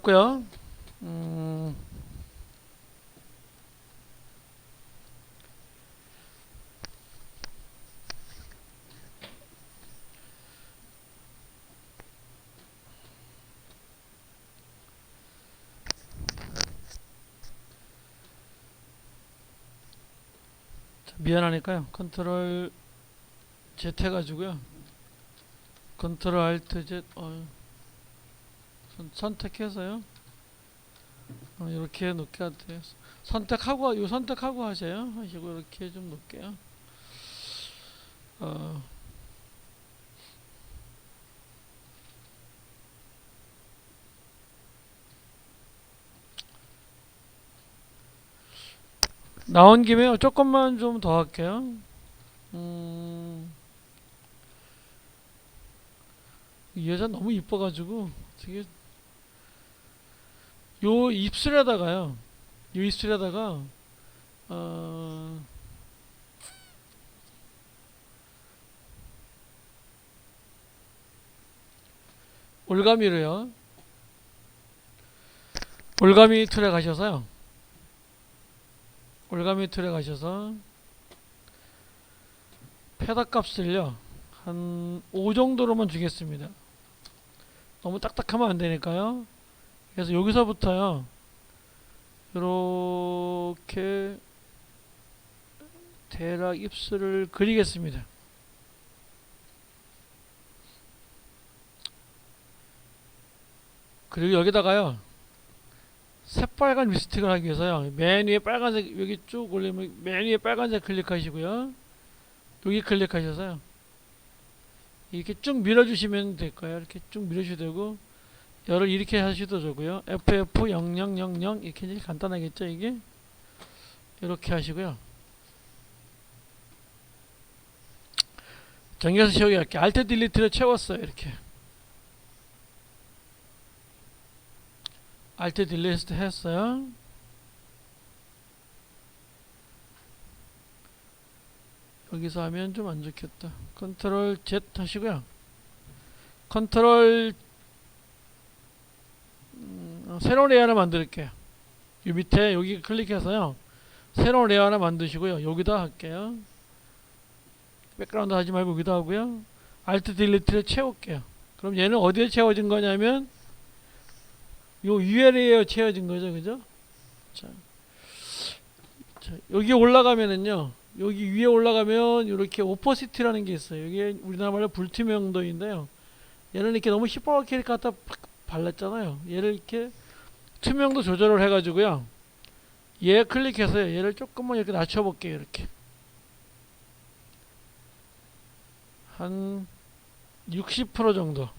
어렵고요. 미안하니까요. 컨트롤 Z 해가지고요. 컨트롤 알트 Z 선택해서요. 이렇게 높게 하세요. 선택하고 하세요. 하시고 이렇게 좀 높게요. 나온 김에 조금만 좀 더 할게요. 이 여자 너무 이뻐가지고 되게 요 입술에다가요. 요 입술에다가 올가미로요. 올가미 툴에 가셔서요. 올가미 툴에 가셔서 페다 값을요. 한 5 정도로만 주겠습니다. 너무 딱딱하면 안 되니까요. 그래서 여기서부터요. 이렇게 대략 입술을 그리겠습니다. 그리고 여기다가요. 새빨간 립스틱을 하기 위해서요. 맨 위에 빨간색 여기 쭉 올리면 맨 위에 빨간색 클릭하시고요. 여기 클릭하셔서요. 이렇게 쭉 밀어주시면 될까요? 이렇게 쭉 밀어주셔도 되고 열을 이렇게 하셔도 되고요. FF0000 이렇게 이제 간단하겠죠 이게? 이렇게 하시고요. 정리해서 채우기 할게. Alt 딜리트를 채웠어요. 이렇게 Alt 딜리트 했어요. 여기서 하면 좀 안 좋겠다. 컨트롤 Z 하시고요. 컨트롤 새로운 레이어 하나 만들게요. 이 밑에 여기 클릭해서요. 새로운 레이어 하나 만드시고요. 여기다 할게요. 백그라운드 하지 말고 여기다 하고요. Alt 딜리트를 채울게요. 그럼 얘는 어디에 채워진 거냐면 요 위에 레이어 채워진 거죠. 그죠? 자, 여기 올라가면은요. 여기 위에 올라가면 이렇게 오퍼시티라는 게 있어요. 이게 우리나라 말로 불투명도인데요. 얘는 이렇게 너무 시뻘겋게 갖다 발랐잖아요. 얘를 이렇게 투명도 조절을 해가지고요. 얘 클릭해서요. 얘를 조금만 이렇게 낮춰볼게요. 이렇게 한 60% 정도.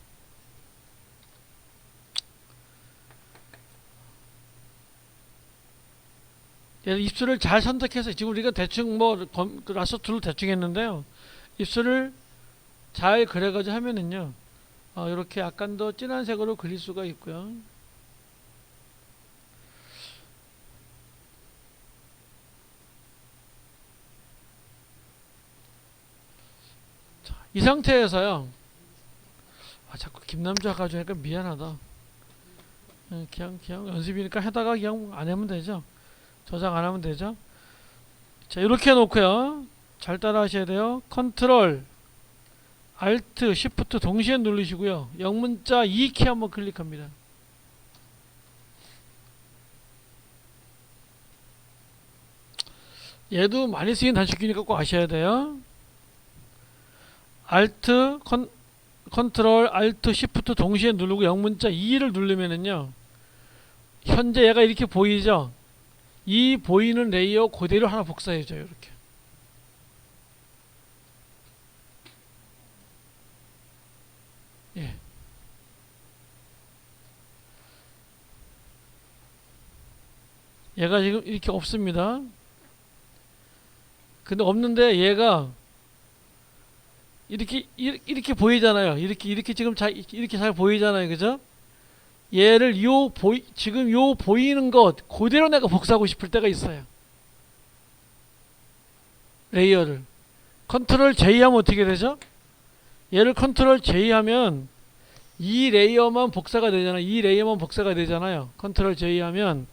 입술을 잘 선택해서 지금 우리가 대충 라서 툴로 대충 했는데요. 입술을 잘 그려가지고 하면은요. 이렇게 약간 더 진한 색으로 그릴 수가 있고요. 자, 이 상태에서요. 자꾸 김남주 가지고 하니까 미안하다. 그냥 연습이니까 하다가 그냥 안 하면 되죠. 저장 안 하면 되죠. 자, 이렇게 해놓고요. 잘 따라 하셔야 돼요. 컨트롤 Alt, Shift 동시에 누르시고요. 영문자 2키 한번 클릭합니다. 얘도 많이 쓰인 단축키니까 꼭 아셔야 돼요. 컨트롤 Alt, Shift 동시에 누르고 영문자 2를 누르면은요. 현재 얘가 이렇게 보이죠? 이 보이는 레이어 그대로 하나 복사해줘요. 이렇게. 예. 얘가 지금 이렇게 없습니다. 근데 없는데 얘가 이렇게 보이잖아요. 이렇게 지금 이렇게 잘 보이잖아요. 그죠? 얘를 지금 요 보이는 것 그대로 내가 복사하고 싶을 때가 있어요. 레이어를 컨트롤 J 하면 어떻게 되죠? 얘를 컨트롤 J 하면 이 레이어만 복사가 되잖아요. 이 레이어만 복사가 되잖아요. 컨트롤 J 하면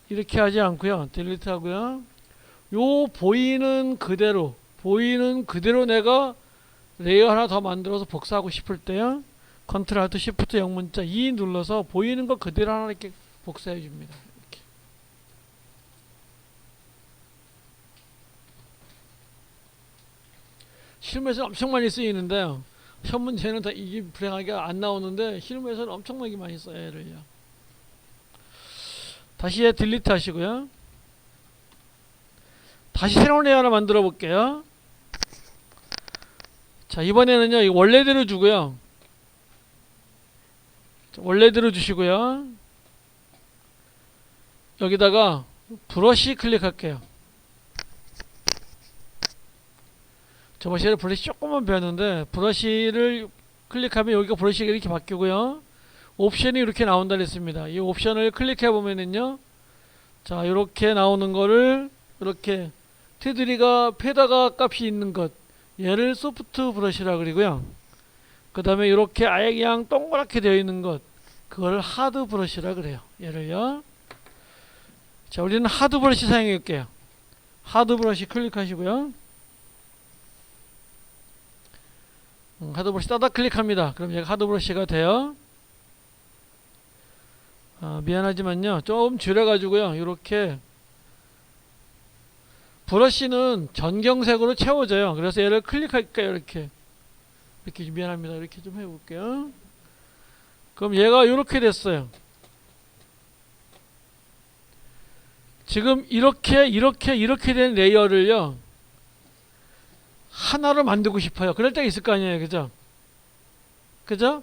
이렇게 하지 않고요. 딜리트 하고요. 요 보이는 그대로 내가 레이어 하나 더 만들어서 복사하고 싶을 때요. 컨트롤 알트 시프트 영문자 2 눌러서 보이는 거 그대로 하나 이렇게 복사해 줍니다. 이렇게. 실무에서 엄청 많이 쓰이는데요. 현 문제는 다 이게 불행하게 안 나오는데 실무에서는 엄청나게 많이 써요. 얘를요. 다시 딜리트 하시고요. 다시 새로운 레이어 하나 만들어 볼게요. 자, 이번에는요, 이거 원래대로 주고요. 원래대로 주시고요. 여기다가 브러쉬 클릭할게요. 저번 시간에 브러쉬 조금만 배웠는데, 브러쉬를 클릭하면 여기가 브러쉬가 이렇게 바뀌고요. 옵션이 이렇게 나온다 그랬습니다. 이 옵션을 클릭해 보면은요, 자, 이렇게 나오는 거를 이렇게 테두리가 페다가 값이 있는 것, 얘를 소프트 브러쉬라 그러고요. 그 다음에 이렇게 아예 그냥 동그랗게 되어 있는 것, 그걸 하드 브러쉬라 그래요. 얘를요. 자, 우리는 하드 브러쉬 사용해 볼게요. 하드 브러쉬 클릭하시고요. 하드 브러쉬 따다 클릭합니다. 그럼 얘가 하드 브러쉬가 돼요. 미안하지만요, 좀 줄여가지고요, 이렇게 브러쉬는 전경색으로 채워져요. 그래서 얘를 클릭할게요. 이렇게 미안합니다. 이렇게 좀 해볼게요. 그럼 얘가 이렇게 됐어요. 지금 이렇게 된 레이어를요, 하나로 만들고 싶어요. 그럴 때가 있을 거 아니에요. 그죠? 그죠?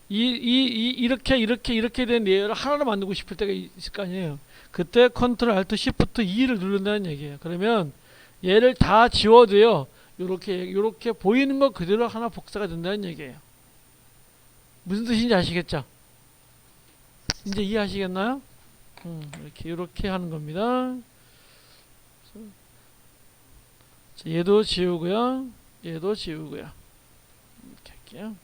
이렇게 된 레이어를 하나로 만들고 싶을 때가 있을 거 아니에요. 그때 컨트롤 알트 시프트 2를 누른다는 얘기예요. 그러면 얘를 다 지워도요, 요렇게 보이는 거 그대로 하나 복사가 된다는 얘기예요. 무슨 뜻인지 아시겠죠? 이제 이해하시겠나요? 이렇게 하는 겁니다. 자, 얘도 지우고요. 얘도 지우고요. 이렇게 할게요.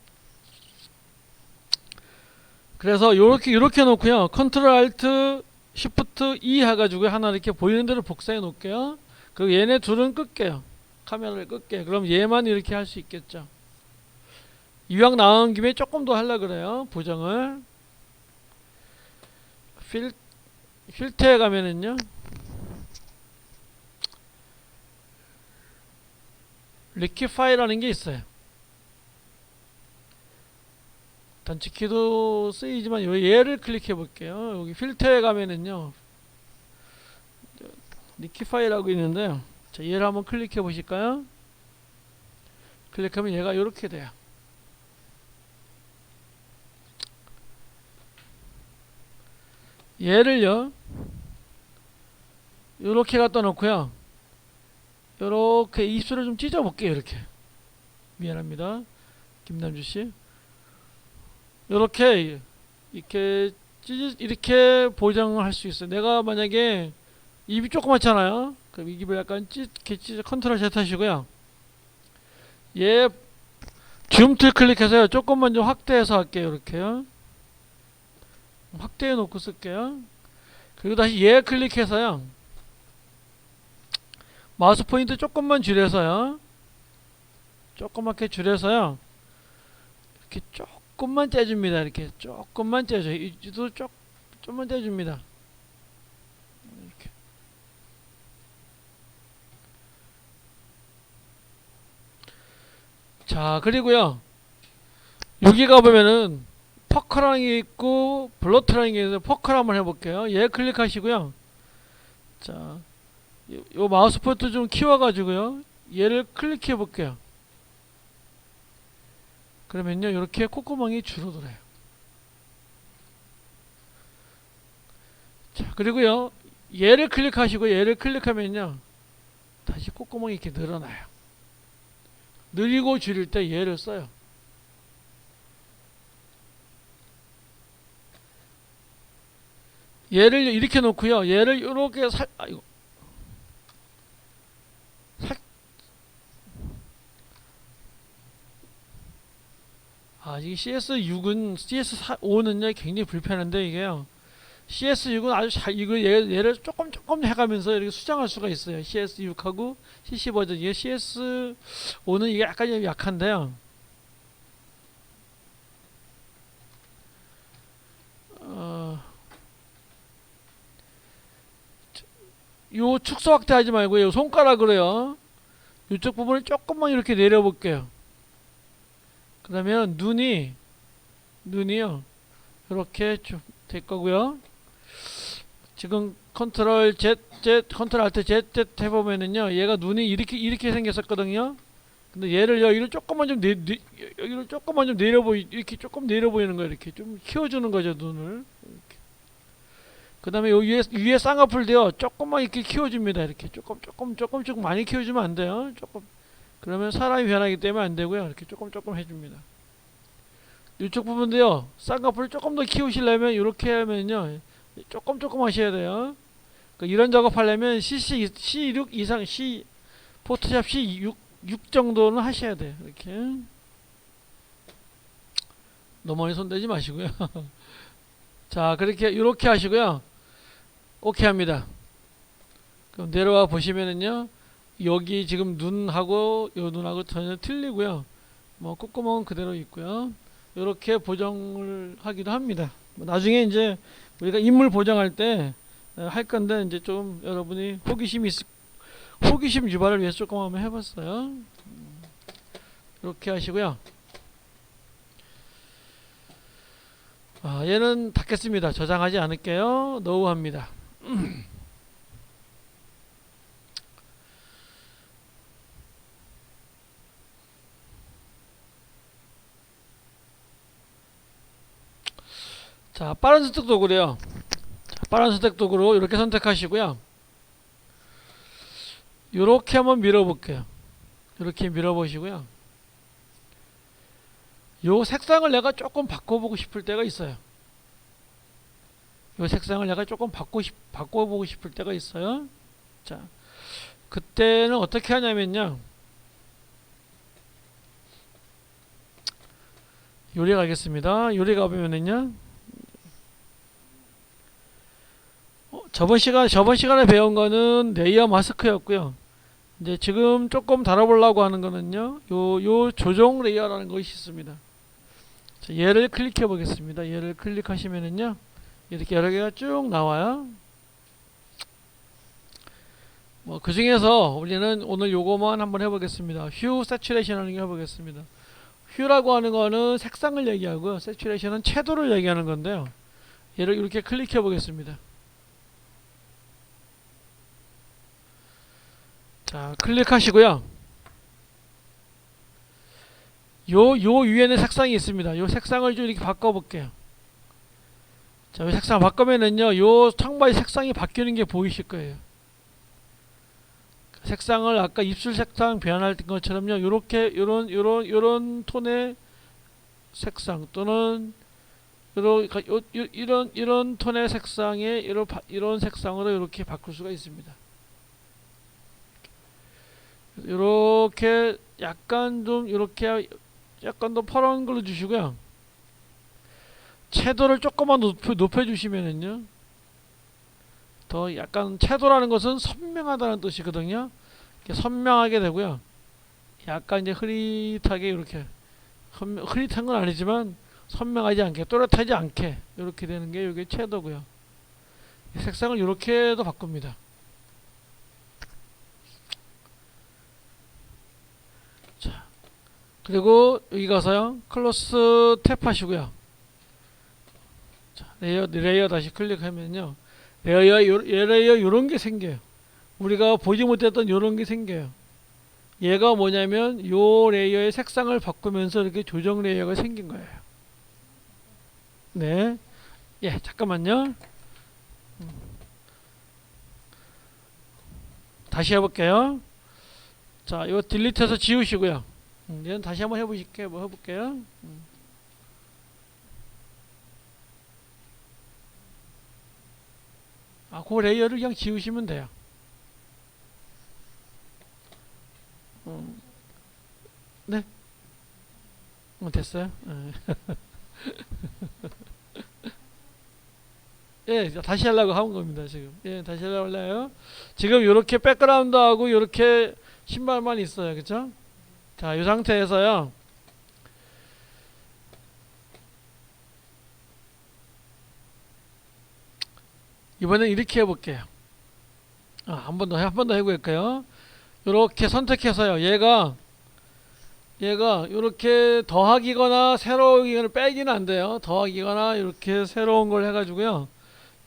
그래서 이렇게 놓고요. 컨트롤 알트 시프트 E 해가지고 하나 이렇게 보이는 대로 복사해 놓을게요. 그리고 얘네 둘은 끌게요. 카메라를 끌게요. 그럼 얘만 이렇게 할 수 있겠죠. 이왕 나온 김에 조금 더 하려고 그래요. 보정을. 필터에 가면은요, 리퀴파이라는 게 있어요. 단축키도 쓰이지만 얘를 클릭해 볼게요. 여기 필터에 가면은요, 리퀴파이라고 있는데요. 자, 얘를 한번 클릭해 보실까요? 클릭하면 얘가 이렇게 돼요. 얘를요, 이렇게 갖다 놓고요, 이렇게 입술을 좀 찢어 볼게요. 이렇게. 미안합니다, 김남주씨. 이렇게 보정을 할 수 있어요. 내가 만약에 입이 조그맣잖아요. 그럼 이 입을 약간 컨트롤 Z 하시고요. 얘 줌 툴 클릭해서요, 조금만 좀 확대해서 할게요. 이렇게요. 확대해 놓고 쓸게요. 그리고 다시 얘 클릭해서요, 마우스 포인트 조금만 줄여서요, 조그맣게 줄여서요, 이렇게 조금만 째줍니다. 이렇게 조금만 째줘요. 이도 좀만 째줍니다. 이렇게. 자, 그리고요, 여기 가보면은 퍼커라는 게 있고 블러트라는 게 있는데, 퍼커를 한번 해볼게요. 얘 클릭하시고요. 자, 요 마우스 포인트 좀 키워가지고요, 얘를 클릭해 볼게요. 그러면요, 이렇게 콧구멍이 줄어들어요. 자, 그리고요, 얘를 클릭하시고 얘를 클릭하면요, 다시 콧구멍이 이렇게 늘어나요. 느리고 줄일 때 얘를 써요. 얘를 이렇게 놓고요, 얘를 이렇게 이게 CS5는요 굉장히 불편한데 이게요. CS6은 아주 잘 이거 얘를 조금 해가면서 이렇게 수정할 수가 있어요. CS6하고 CC 버전. 이게 CS5는 이게 약간 좀 약한데요. 요 축소 확대하지 말고 요 손가락으로요. 이쪽 부분을 조금만 이렇게 내려볼게요. 그러면 눈이요 이렇게 좀 될 거고요. 지금 컨트롤 Alt Z 해보면은요 얘가 눈이 이렇게 생겼었거든요. 근데 얘를 여기를 조금만 좀 여기를 조금만 좀 이렇게 조금 내려 보이는 거예요. 이렇게 좀 키워주는 거죠 눈을. 그 다음에 요 위에 쌍꺼풀도요 조금만 이렇게 키워줍니다. 이렇게 조금씩 많이 키워주면 안 돼요. 조금. 그러면 사람이 변하기 때문에 안 되고요. 이렇게 조금 해줍니다. 이쪽 부분도요 쌍꺼풀 조금 더 키우시려면 이렇게 하면요 조금 하셔야 돼요. 그러니까 이런 작업 하려면 C6 이상 포토샵 C6 정도는 하셔야 돼요. 이렇게 너무 많이 손대지 마시고요. 자 그렇게 이렇게 하시고요. 오케이 합니다. 그럼 내려와 보시면은요 여기 지금 눈하고 요 눈하고 전혀 틀리고요. 뭐 콧구멍은 그대로 있고요. 이렇게 보정을 하기도 합니다. 나중에 이제 우리가 인물 보정할 때 할 건데 이제 좀 여러분이 호기심 유발을 위해서 조금 한번 해봤어요. 이렇게 하시고요. 얘는 닫겠습니다. 저장하지 않을게요. 노우합니다. 자, 빠른 선택 도구래요. 빠른 선택 도구로 이렇게 선택하시고요. 이렇게 한번 밀어볼게요. 이렇게 밀어보시고요. 요 색상을 내가 조금 바꿔보고 싶을 때가 있어요. 요 색상을 내가 조금 바꿔보고 싶을 때가 있어요. 자, 그때는 어떻게 하냐면요. 요리 가겠습니다. 요리 가보면은요. 저번 시간에 배운 거는 레이어 마스크였고요. 이제 지금 조금 다뤄보려고 하는 거는요. 요 조정 레이어라는 것이 있습니다. 자, 얘를 클릭해 보겠습니다. 얘를 클릭하시면은요. 이렇게 여러 개가 쭉 나와요. 뭐 그 중에서 우리는 오늘 요거만 한번 해보겠습니다. 휴 세츄레이션 하는 거 해보겠습니다. 휴라고 하는 거는 색상을 얘기하고요. 세츄레이션은 채도를 얘기하는 건데요. 얘를 이렇게 클릭해 보겠습니다. 자, 클릭하시고요. 요 위에는 색상이 있습니다. 요 색상을 좀 이렇게 바꿔볼게요. 자, 요 색상 바꾸면은요, 요 창바의 색상이 바뀌는 게 보이실 거예요. 색상을 아까 입술 색상 변할 것처럼요, 요렇게, 요런 톤의 색상, 또는, 이런 톤의 색상에, 이런 색상으로 이렇게 바꿀 수가 있습니다. 이렇게 약간 좀 이렇게 약간 더 파란 걸로 주시고요. 채도를 조금만 높여 주시면은요. 더 약간 채도라는 것은 선명하다는 뜻이거든요. 이렇게 선명하게 되고요. 약간 이제 흐릿하게 이렇게 흐릿한 건 아니지만 선명하지 않게 또렷하지 않게 이렇게 되는 게 이게 채도고요. 색상을 이렇게도 바꿉니다. 자, 그리고 여기 가서요 클로스 탭 하시고요. 자, 레이어 다시 클릭하면요 레이어 요런 게 생겨요. 우리가 보지 못했던 요런 게 생겨요. 얘가 뭐냐면 요 레이어의 색상을 바꾸면서 이렇게 조정 레이어가 생긴 거예요. 네, 예, 잠깐만요. 다시 해볼게요. 자, 이거 딜리트해서 지우시고요. 얘는 다시 한번 해볼게요. 그 레이어를 그냥 지우시면 돼요. 네. 됐어요? 예, 다시 하려고 한 겁니다, 지금. 예, 다시 하려고 해요. 지금 요렇게 백그라운드하고 요렇게 신발만 있어요. 그쵸? 자, 이 상태에서요. 이번엔 이렇게 해볼게요. 한 번 더 해볼게요. 요렇게 선택해서요. 얘가 요렇게 더하기거나 새로운 빼기는 안 돼요. 더하기거나 이렇게 새로운 걸 해가지고요.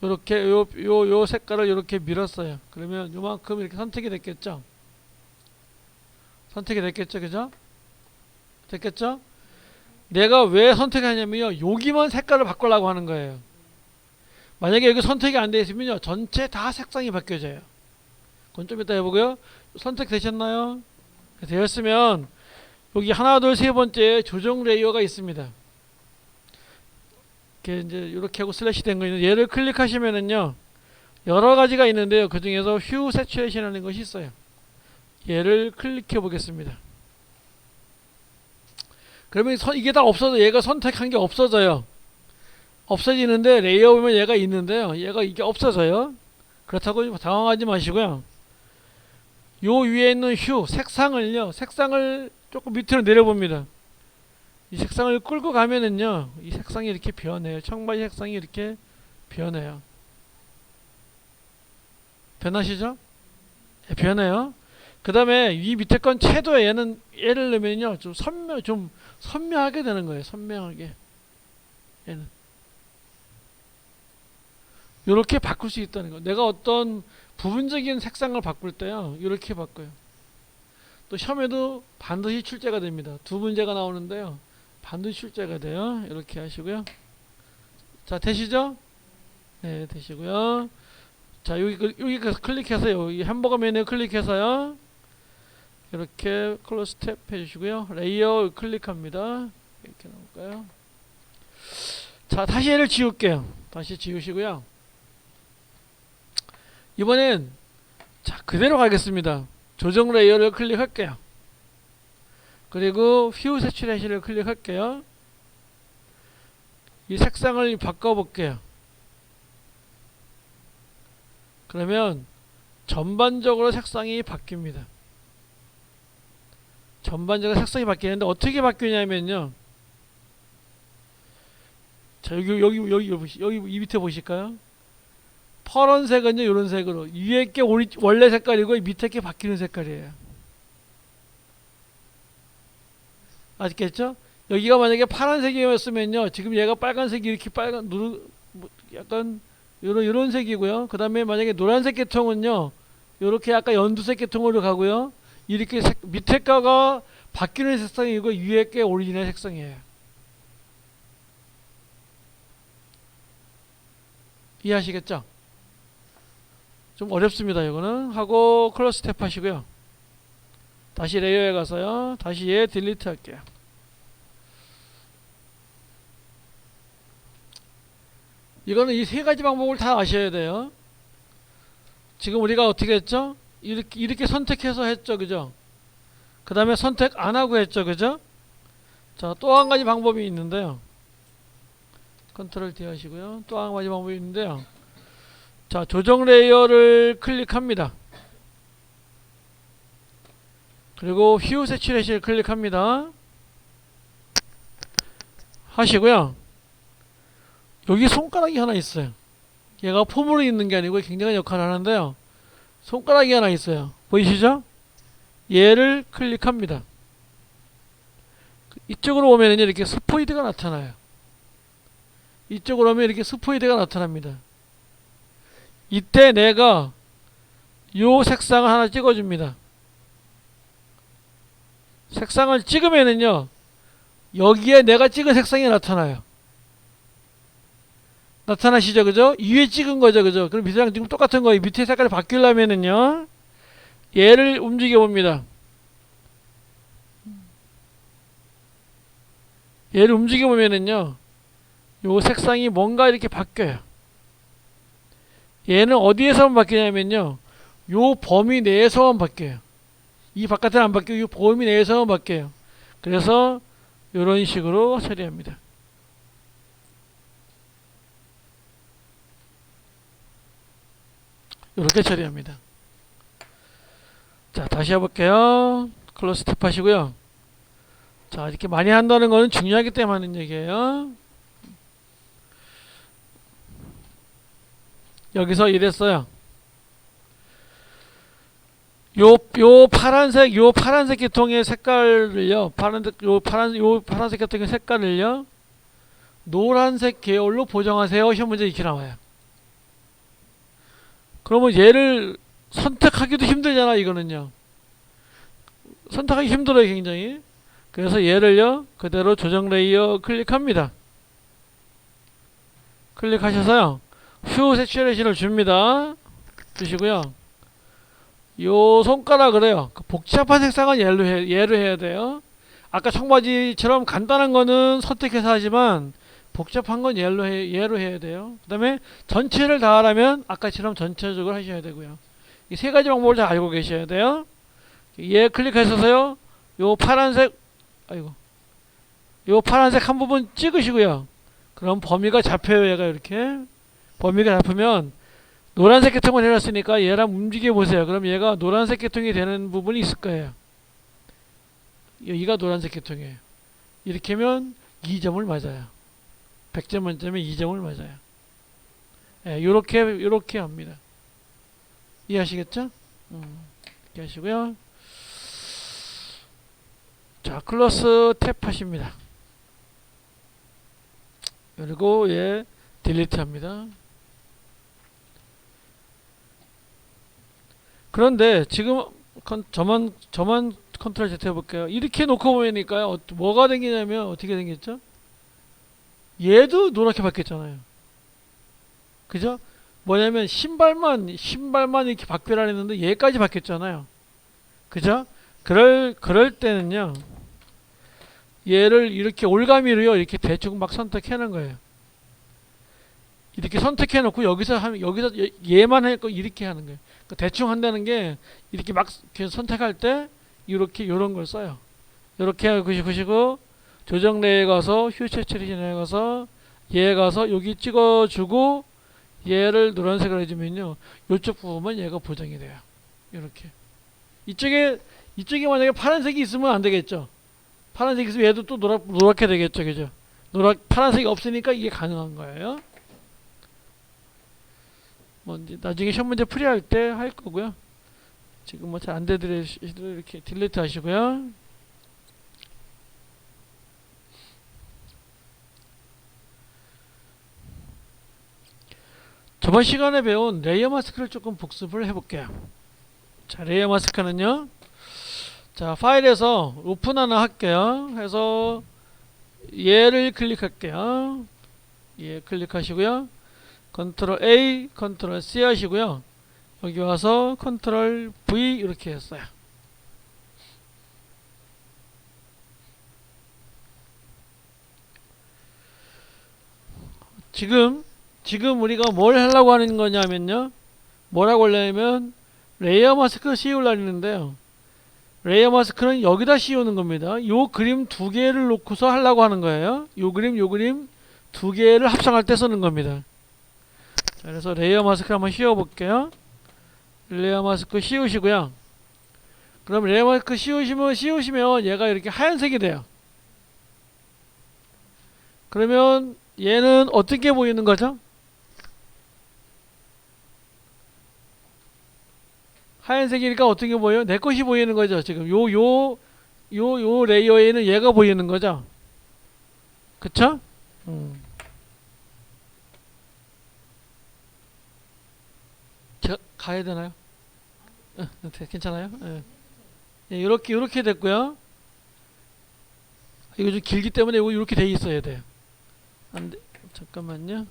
요렇게 요 색깔을 요렇게 밀었어요. 그러면 요만큼 이렇게 선택이 됐겠죠? 선택이 됐겠죠? 그죠? 됐겠죠? 내가 왜 선택하냐면요. 여기만 색깔을 바꾸려고 하는 거예요. 만약에 여기 선택이 안 되어 있으면요. 전체 다 색상이 바뀌어져요. 그건 좀 이따 해보고요. 선택되셨나요? 되었으면 여기 하나, 둘, 세 번째 조정 레이어가 있습니다. 이렇게 이제 이렇게 하고 슬래시 된 거 있는데 얘를 클릭하시면은요. 여러 가지가 있는데요. 그 중에서 휴 세츄레이션이라는 것이 있어요. 얘를 클릭해 보겠습니다. 그러면 이게 다 없어져. 얘가 선택한 게 없어져요. 없어지는데 레이어 보면 얘가 있는데요. 얘가 이게 없어져요. 그렇다고 당황하지 마시고요. 요 위에 있는 휴 색상을 조금 밑으로 내려봅니다. 이 색상을 끌고 가면은요, 이 색상이 이렇게 변해요. 청바지 색상이 이렇게 변해요. 변하시죠? 네, 변해요. 그 다음에 이 밑에 건 채도에 얘를 넣으면요, 좀 선명하게 되는 거예요. 선명하게. 얘는. 요렇게 바꿀 수 있다는 거. 내가 어떤 부분적인 색상을 바꿀 때요, 요렇게 바꿔요. 또 시험에도 반드시 출제가 됩니다. 두 문제가 나오는데요. 반드시 출제가 돼요. 이렇게 하시고요. 자, 되시죠? 네, 되시고요. 자, 여기 클릭해서 여기 햄버거 메뉴 클릭해서요. 이렇게 클로즈 탭 해주시고요. 레이어 클릭합니다. 이렇게 나올까요? 자, 다시 얘를 지울게요. 다시 지우시고요. 이번엔 자, 그대로 가겠습니다. 조정 레이어를 클릭할게요. 그리고 퓨 세츄레이션을 클릭할게요. 이 색상을 바꿔볼게요. 그러면 전반적으로 색상이 바뀝니다. 전반적으로 색상이 바뀌는데 어떻게 바뀌냐면요. 자, 여기 이 밑에 보실까요? 파란색은요, 이런 색으로. 위에 게 원래 색깔이고, 밑에 게 바뀌는 색깔이에요. 아시겠죠? 여기가 만약에 파란색이었으면요, 지금 얘가 빨간색이 이렇게 약간, 요런 색이고요. 그 다음에 만약에 노란색 계통은요, 요렇게 약간 연두색 계통으로 가고요. 이렇게 밑에 거가 바뀌는 색상이고, 위에 게 오리지널 색상이에요. 이해하시겠죠? 좀 어렵습니다. 이거는 하고 클로즈 탭 하시고요. 다시 레이어에 가서요. 다시 얘 딜리트 할게요. 이거는 이 세 가지 방법을 다 아셔야 돼요. 지금 우리가 어떻게 했죠? 이렇게 선택해서 했죠. 그죠? 그 다음에 선택 안 하고 했죠. 그죠? 자, 또 한 가지 방법이 있는데요. 컨트롤 D 하시고요. 또 한 가지 방법이 있는데요. 자, 조정 레이어를 클릭합니다. 그리고 휴 세츄레이션을 클릭합니다. 하시고요. 여기 손가락이 하나 있어요. 얘가 폼으로 있는 게 아니고 굉장한 역할을 하는데요. 손가락이 하나 있어요. 보이시죠? 얘를 클릭합니다. 이쪽으로 오면 이렇게 스포이드가 나타나요. 이쪽으로 오면 이렇게 스포이드가 나타납니다. 이때 내가 요 색상을 하나 찍어줍니다. 색상을 찍으면은요, 여기에 내가 찍은 색상이 나타나요. 나타나시죠? 그죠? 위에 찍은 거죠? 그죠? 그럼 밑에랑 지금 똑같은 거예요. 밑에 색깔이 바뀌려면은요, 얘를 움직여 봅니다. 얘를 움직여 보면은요, 요 색상이 뭔가 이렇게 바뀌어요. 얘는 어디에서만 바뀌냐면요, 요 범위 내에서만 바뀌어요. 이 바깥에는 안 바뀌고 이 범위 내에서만 바뀌어요. 그래서 이런 식으로 처리합니다. 이렇게 처리합니다. 자, 다시 해볼게요. 클로즈 탭 하시고요. 자, 이렇게 많이 한다는 거는 중요하기 때문에 하는 얘기예요. 여기서 이랬어요. 요 파란색 계통의 색깔을요, 파란색 계통의 색깔을요, 노란색 계열로 보정하세요. 시험 문제 이렇게 나와요. 그러면 얘를 선택하기도 힘들잖아, 이거는요. 선택하기 힘들어요, 굉장히. 그래서 얘를요, 그대로 조정 레이어 클릭합니다. 클릭하셔서요, 휴 세츄레이션을 줍니다. 주시고요. 요 손가락으로요, 복잡한 색상은 얘로 해야 돼요. 아까 청바지처럼 간단한 거는 선택해서 하지만 복잡한 건 얘로 해야 돼요. 그 다음에 전체를 다 하려면 아까처럼 전체적으로 하셔야 되고요. 이 세 가지 방법을 다 알고 계셔야 돼요. 얘 클릭하셔서요, 요 파란색 한 부분 찍으시고요. 그럼 범위가 잡혀요. 얘가 이렇게 범위가 잡히면 노란색 계통을 해놨으니까 얘랑 움직여 보세요. 그럼 얘가 노란색 계통이 되는 부분이 있을 거예요. 여기가 노란색 계통이에요. 이렇게 하면 2점을 맞아요. 100점 만점에 2점을 맞아요. 예, 요렇게 합니다. 이해하시겠죠? 이렇게 하시고요. 자, 클로스 탭 하십니다. 그리고 얘 딜리트 합니다. 그런데 지금 저만 컨트롤 Z 해볼게요. 이렇게 놓고 보니까요, 뭐가 생기냐면 어떻게 생겼죠? 얘도 노랗게 바뀌었잖아요. 그죠? 뭐냐면 신발만 이렇게 바뀌라 했는데 얘까지 바뀌었잖아요. 그죠? 그럴 때는요, 얘를 이렇게 올가미로요, 이렇게 대충 막 선택하는 거예요. 이렇게 선택해 놓고 여기서 얘만 할 거 이렇게 하는 거예요. 그러니까 대충 한다는 게 이렇게 막 선택할 때 이렇게 요런 걸 써요. 이렇게 하시고 조정 레이에 가서 휴체 처리에 가서 얘 가서 여기 찍어주고 얘를 노란색으로 해주면요, 이쪽 부분만 얘가 보정이 돼요. 이렇게 이쪽에 만약에 파란색이 있으면 안 되겠죠. 파란색이 있으면 얘도 또 노랗게 되겠죠, 그죠? 파란색이 없으니까 이게 가능한 거예요. 뭐 이제 나중에 시험 문제 풀이할 때 할 거고요. 지금 뭐 잘 안 되더라도 이렇게 딜리트 하시고요. 저번 시간에 배운 레이어 마스크를 조금 복습을 해볼게요. 자, 레이어 마스크는요, 자, 파일에서 오픈 하나 할게요. 해서 얘를 클릭할게요. 얘 클릭하시고요. 컨트롤 A, 컨트롤 C 하시고요. 여기 와서 컨트롤 V 이렇게 했어요. 지금 우리가 뭘 하려고 하는 거냐면요, 뭐라고 하려면 레이어 마스크 씌우려고 했는데요, 레이어 마스크는 여기다 씌우는 겁니다. 요 그림 두 개를 놓고서 하려고 하는 거예요. 요 그림 두 개를 합성할 때 쓰는 겁니다. 자, 그래서 레이어 마스크 한번 씌워 볼게요. 레이어 마스크 씌우시고요. 그럼 레이어 마스크 씌우시면 얘가 이렇게 하얀색이 돼요. 그러면 얘는 어떻게 보이는 거죠? 하얀색이니까 어떻게 보여요? 내 것이 보이는 거죠. 지금 요 레이어에는 얘가 보이는 거죠. 그쵸? 제가 가야 되나요? 괜찮아요? 예, 이렇게 됐고요. 이거 좀 길기 때문에 이거 이렇게 돼 있어야 돼요. 안 돼. 잠깐만요.